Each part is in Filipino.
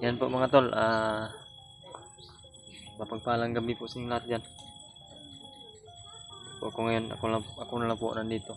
Yan po mga tol, mapagpalang gabi po sa inyo lahat dyan. Po ako ngayon, ako na lang po nandito.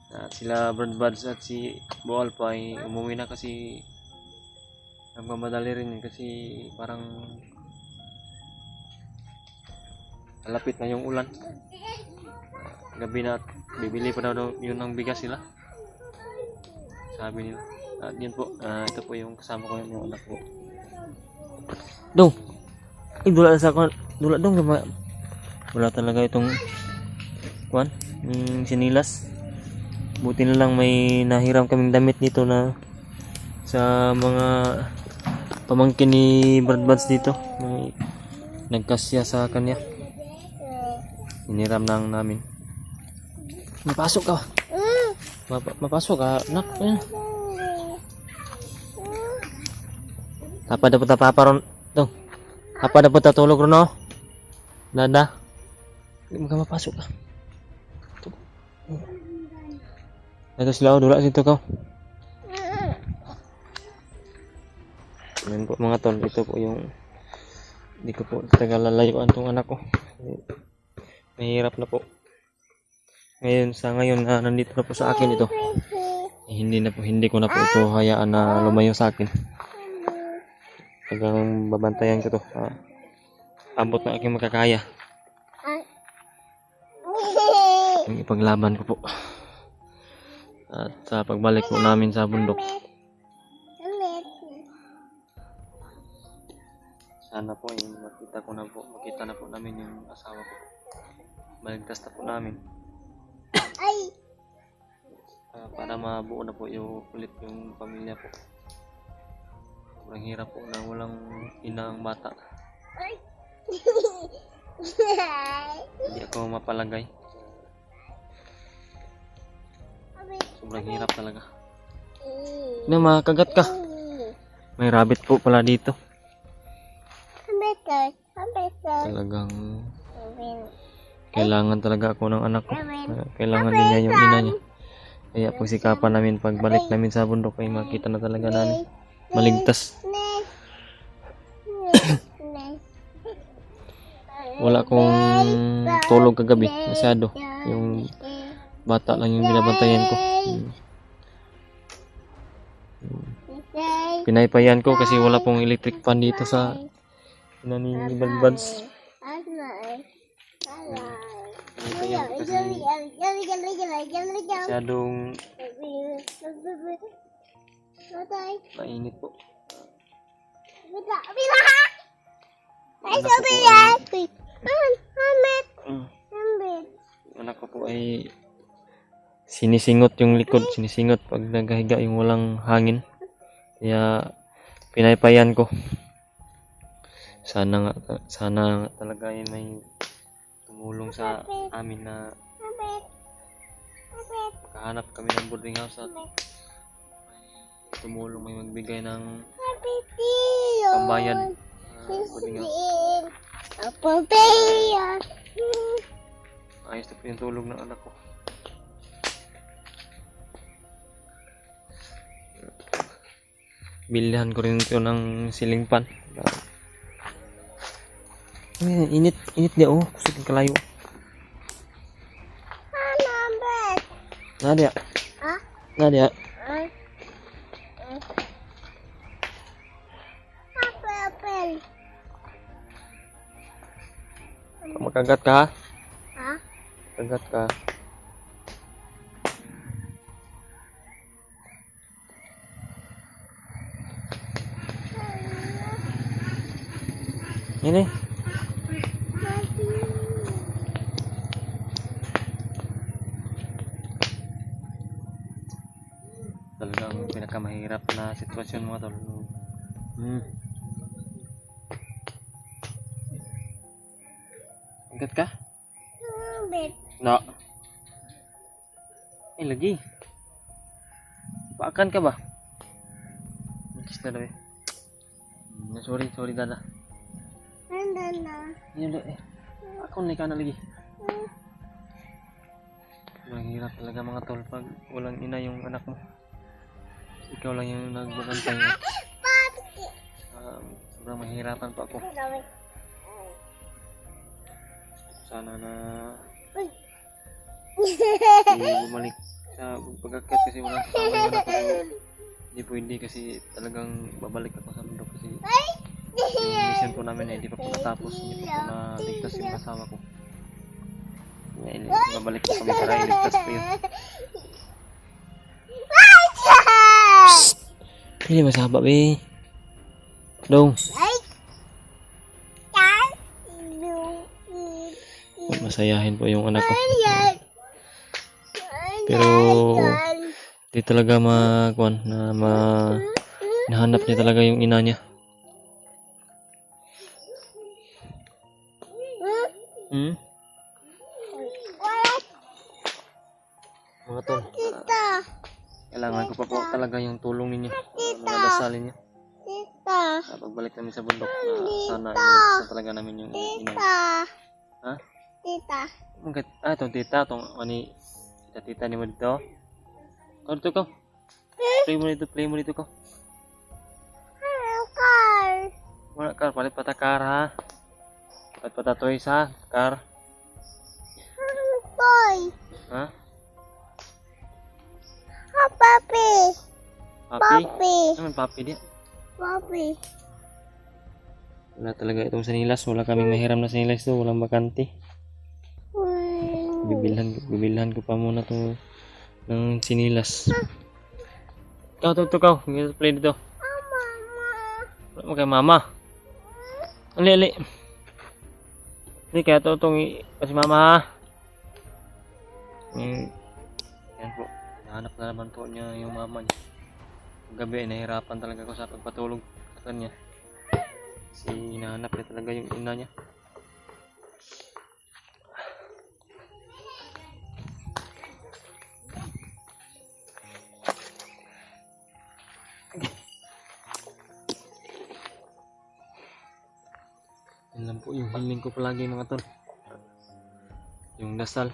At sila Brad Buds at si Boal pa ay umuwi na kasi nagmamadali rin kasi parang malapit na yung ulan. Gabi na at bibili pa daw yun ng bigas sila. Sabi nila. At yun po, ito po yung kasama ko yung anak ko. Dong! Ay, dula sa ako. Dula dong. Wala talaga itong kuwan, sinilas. Buti na lang may nahiram kaming damit dito na sa mga pamangkin ni Brad Buds dito. May nagkasya sa kanya. Hiniram lang namin. Mapasok ka. Mapasok ka. Nak. Apa dapat apa ron? Dong. Apa dapat tatulog ron no? Nada. Hindi mo ka mapasok ka. Ito sila dula dito ka. Yan po mga tol, ito po yung hindi ko po tagalalayuan tong anak ko. Mahirap na po. Ngayon sa ngayon na nandito na po sa akin ito. Hindi ko na po ito hayaan na lumayo sa akin. Talagang babantayan ko to. Abot ng aking makakaya. Yung ipaglaban ko po. At sa pagbalik po namin sa bundok. Sana po yung makita na po namin yung asawa ko. Maligtas na po namin. Para mabuo na po yung ulit yung pamilya po. Sobrang hirap po na walang ina ang bata. Hindi ako mapalagay. Sobrang hirap talaga. Na makagat ka. May rabbit po pala dito. Talagang kailangan talaga ako ng anak ko. Kailangan din niya yung ina niya. Kaya pagsikapan namin pagbalik namin sa bundok ay makita na talaga namin. Maligtas. Wala akong tulog kagabi masyado. Yung bata lang yung binabantayan ko. Pinaypayan ko kasi wala pong electric fan dito sa ni Brad Buds. Pinaypayan ko kasi masyadong mainit po. Anak ko po ay sinisingot yung likod, sinisingot pag naghahiga yung walang hangin. Kaya pinaypayan ko. Sana nga talaga ay may tumulong sa amin na makahanap kami ng boarding house at tumulong may magbigay ng pambayad boarding house. Ayos na po yung tulog ng anak ko. Bilihan ko rin ito ng ceiling fan. Init dia oh, kusog kalayo. Nadia. Nadia. Makagat ka? Ha? Kagat ka. Ini. Talagang pinakamahirap na sitwasyon mga tol. Kagat ka? No. Lagi. Paakan ka ba? Kiss na daw eh. Sorry dada. Yan daw eh. Ako na na lagi. Mahirap talaga mga tol pag walang ina yung anak mo. Ikaw lang yung nagbabantay. sobrang mahirapan pa ako. Sana na bumalik sa pag-akyat kasi walang kasama yung anak ko. Hindi pwede kasi talagang babalik ako sa mundo kasi yung mission po namin hindi pa po natapos, hindi pa po naligtas yung asawa ko. Ngayon, babalik po kami para iligtas po yun. Hindi masaba be. Dong. Masayahin po yung anak ko. Pero di talaga nahanap niya talaga yung ina niya. Mga tol, kailangan ko pa po talaga yung tulong ninyo, mga dasalin niyo. Pagbalik namin sa bundok, sana iligtas na talaga namin yung ina niya. Ha? Tita. Itong tita, itong tita ni mo dito. Dito ko. Play mo dito ko. Car. Wala car, palit pata car ha. Palit pata toys ha, car. Boy. Ha? Papi. Papi? Ano papi dia? Papi. Wala talaga itong sanilas, wala kaming mahiram na sanilas to, walang bakante. Bibilhan ko pa muna to ng sinilas. Ikaw, ikaw. Play dito. Wala mo kay mama. Ali. Hindi kaya ito itong kasi mama ha. Yan po. Nahanap na naman po niya yung mama niya. Gabi nahirapan talaga ako sa pagpatulog sa kanya. Kasi hinahanap niya talaga yung ina niya. Yan lang po yung hiling ko palagi mga tol. Yung dasal,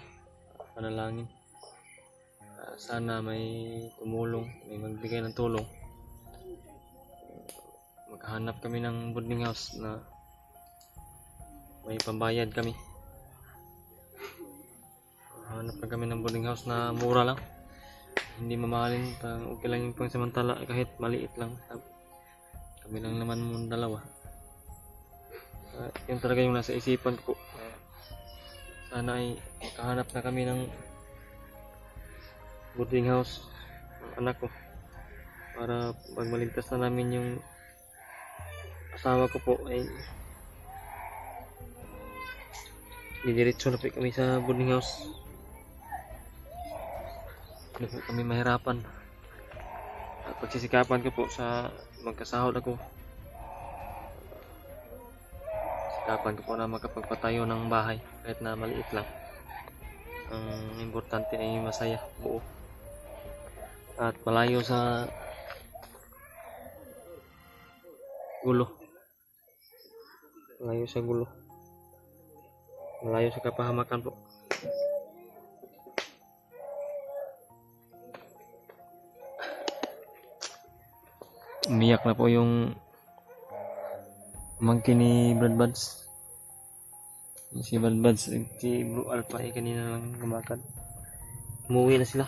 panalangin. Sana may tumulong, may magbigay ng tulong. Maghahanap kami ng boarding house na may pambayad kami. Hanap na kami ng boarding house na mura lang. Hindi mamahalin, okay lang yung pangsamantala kahit maliit lang. Kami lang naman muna dalawa. Yun talaga yung nasa isipan ko. Sana ay makahanap na kami ng boarding house ng anak ko para pag maligtas na namin yung asawa ko po ay didiretso na po kami sa boarding house. Hindi po kami mahirapan at pagsisikapan ko po sa magkasahod ako. Sikapan ko po na makapagpatayo ng bahay kahit na maliit lang. Ang importante ay masaya, buo at malayo sa gulo, malayo sa kapahamakan po. Umiyak na po yung monkey ni Brad Buds. Si Brad Buds, si Blue Alpha ay kanina lang gumakan. Umuwi na sila.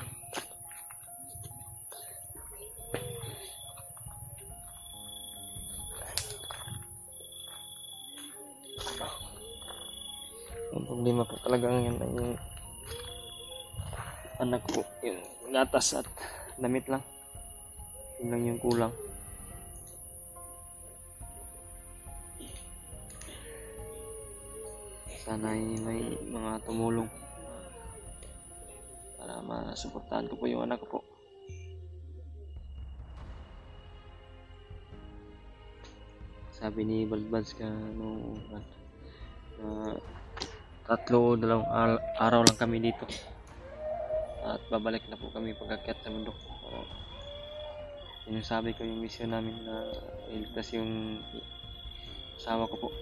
Ang problema po talaga ngayon ay yung anak ko, yung gatas at damit lang. Yun lang yung kulang. Sana ay may mga tumulong para masuportahan ko po yung anak ko po. Sabi ni Balbads ka nung tatlo o 2 araw lang kami dito at babalik na po kami pag-akyat sa bundok. Yun sabi ko yung mission namin na iligtas yung asawa ko po.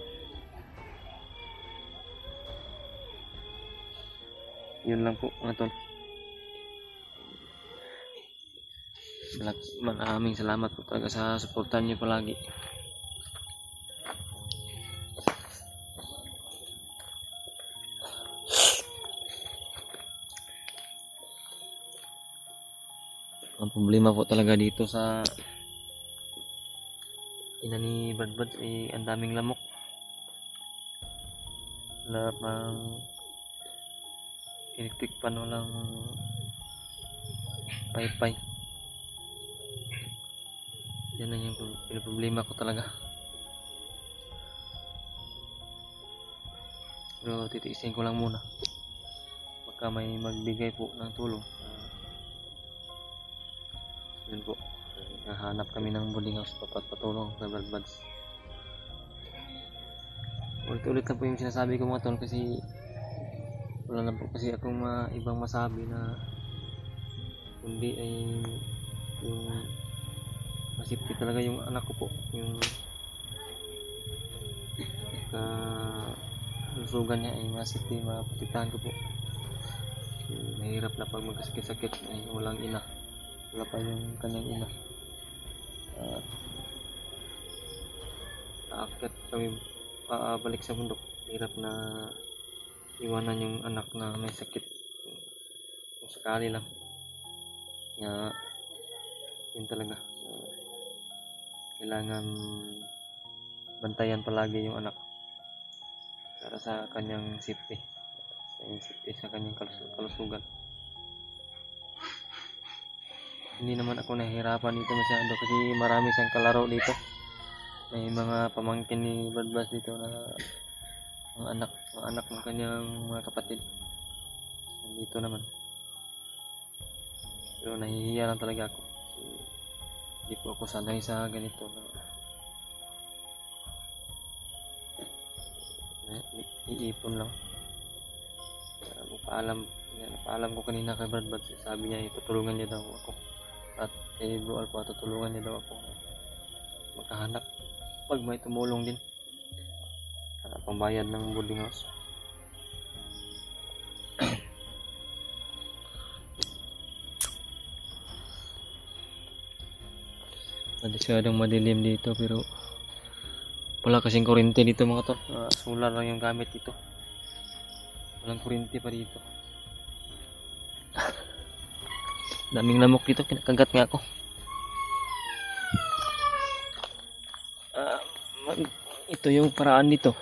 Yun lang po mga tol. Maraming salamat po talaga sa suportan niyo palagi. problema po talaga dito sa ina ni Badbad ay ang daming lamok. Wala pang electric pan, walang paypay. Yan ang yung problema ko talaga. Pero titiisin ko lang muna. Baka may magbigay po ng tulong. Yun po. Nahanap kami ng boarding house patulong sa Badbads. Ulit-ulit lang po yung sinasabi ko mga tol kasi wala lang po kasi akong ibang masabi na kundi ay yung masipti talaga yung anak ko po, yung kalusugan niya ay masipti, maputitahan ko po. Mahirap na pag magkasakit-sakit ay walang ina, wala pa yung kanyang ina. Aakyat kami balik sa bundok, hirap na iwanan yung anak na may sakit kung sakali lang. Yun talaga, kailangan bantayan palagi yung anak para sa kanyang safety, sa kanyang kalusugan. Hindi naman ako nahihirapan dito masyado kasi marami siyang kalaro dito. May mga pamangkin ni Badbas dito na mga anak ng kanyang mga kapatid nandito naman. Pero nahihiya lang talaga ako kasi hindi po ako sanay sa ganito na iipon lang. Paalam ko kanina kay Badbas, sabi niya itutulungan niya daw ako at kay Bro Alpha tutulungan niya daw ako makahanap pag may tumulong din pambayad ng boarding house. Masyadong madilim dito pero wala kasing kuryente dito mga tol. Solar lang yung gamit dito, walang kuryente pa dito. Daming lamok dito, kinakagat nga ako. Ito yung paraan dito,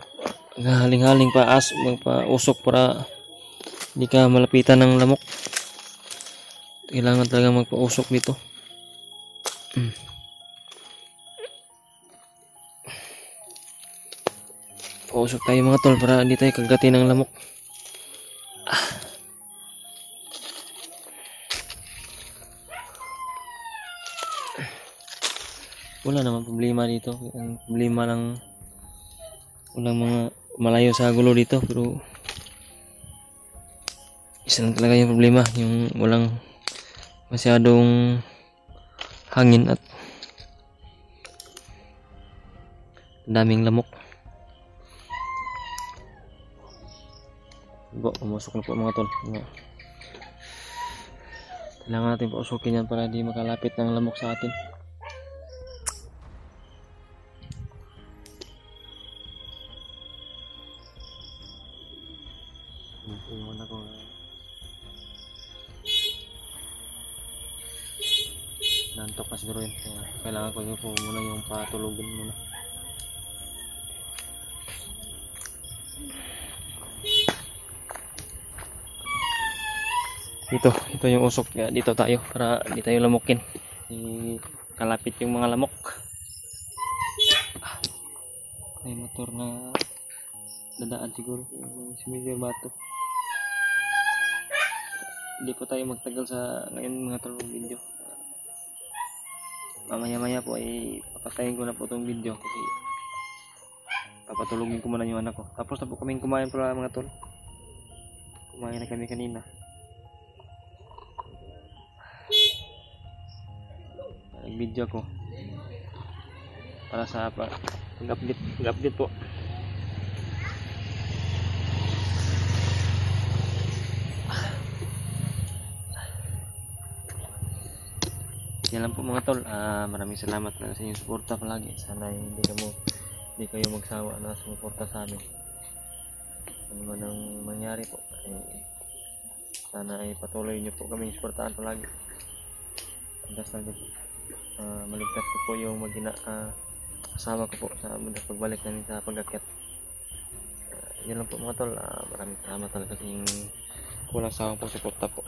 haling-haling magpa-usok para hindi ka malapitan ng lamok. Kailangan talaga magpa-usok dito. Pa-usok tayo mga tol para hindi tayo kagatin ng lamok. Wala naman problema dito. Ang problema lang, walang mga malayo sa gulo dito, pero isa lang talaga yung problema, yung walang masyadong hangin at daming lamok. Pumusok na po mga tol. Kailangan natin pausukin yan para di makalapit ng lamok sa atin. Yung anak ko nantok na siguro yun, kailangan ko yung muna yung patulogin muna. Ito yung usok, dito tayo para hindi tayo lamukin, kalapit yung mga lamok. May motor na dadaan siguro, sumigil bato. Hindi po tayo magtagal sa ngayon mga tol ng video. Mamaya po ay papatayin ko na po itong video kasi papatulogin ko muna yung anak ko. Tapos na po kaming kumain pala mga tol. Kumain na kami kanina. Nag-video ko para sa pag-update po. Yan lang po mga tol. Maraming salamat na sa inyong suporta palagi. Sana hindi kayo magsawa na sumuporta sa amin. Ano man ang mangyari po, sana ay patuloy nyo po kaming suportahan palagi. Dasal din po. Maligtas ko po yung asawa ko po sa mudas pagbalik namin sa pag-akyat. Yun lang po mga tol. Maraming salamat talaga sa inyong kulang sawang po suporta po.